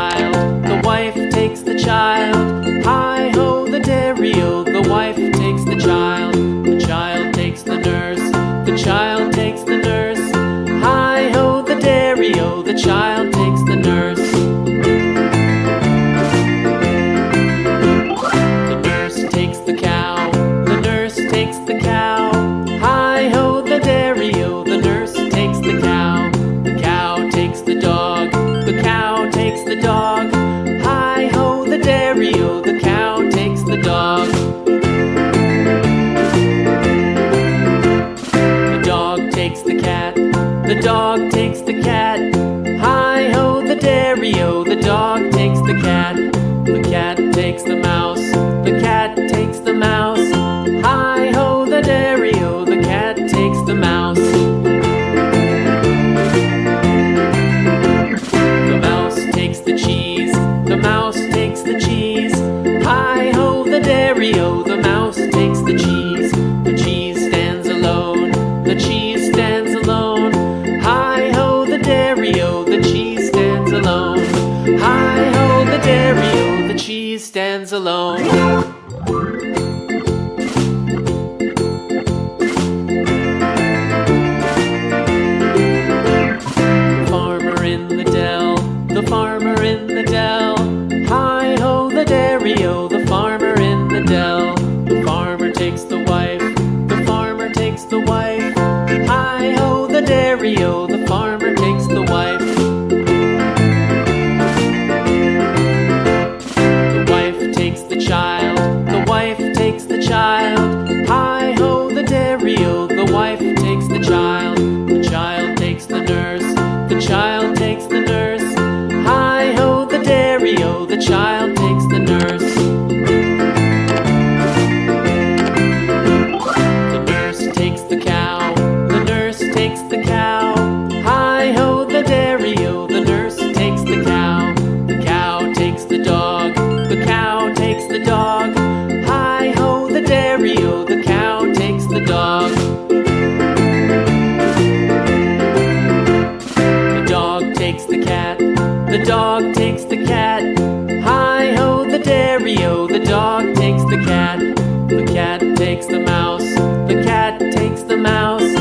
child, the wife takes the child. Hi-ho, the dairy-o, the wife takes the child. The child takes the nurse, the child takes the nurse. Hi-ho, the dairy-o, the child takes the nurse. The nurse takes the cow, the nurse takes the cow. Hi-ho, the dairy-o, the nurse takes the cow. The cow takes the dog, the cow takes the dog. Hi-ho, the dairy-o, the cow takes the dog. The dog takes the cat, the dog takes the cat. Hi-ho, the dairy-o, the dog takes the cat. The cat takes the mouse, the cat takes the mouse. Hi-ho, the dairy-o, the cat takes the mouse. The mouse takes the cheese, the mouse takes the cheese. Hi-ho, the dairy-o, the mouse takes the cheese. The cheese stands alone, the cheese stands alone. Hi-ho, the dairy-o, the cheese stands alone. Hi-ho, the dairy-o, the cheese stands alone. The farmer in the dell. Hi-ho, the dairy-o, the farmer in the dell. The farmer takes the wife, the farmer takes the wife. Hi-ho, the dairy-o, the farmer takes the wife. The wife takes the child, the wife takes the child. Hi-ho, the dairy-o, the wife takes the child. The child takes the nurse, the child takes the nurse. Hi-ho, the dairy-o, the child takes the nurse. The nurse takes the cow, the nurse takes the cow. Hi-ho, the dairy-o, the nurse takes the cow. The cow takes the dog, the cow takes the dog. Hi-ho, the dairy-o, the cow takes the dog. The dog takes the cat, the dog takes the cat. Hi-ho, the dairy-o, the dog takes the cat. The cat takes the mouse, the cat takes the mouse.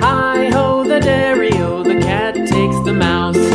Hi-ho, the dairy-o, the cat takes the mouse.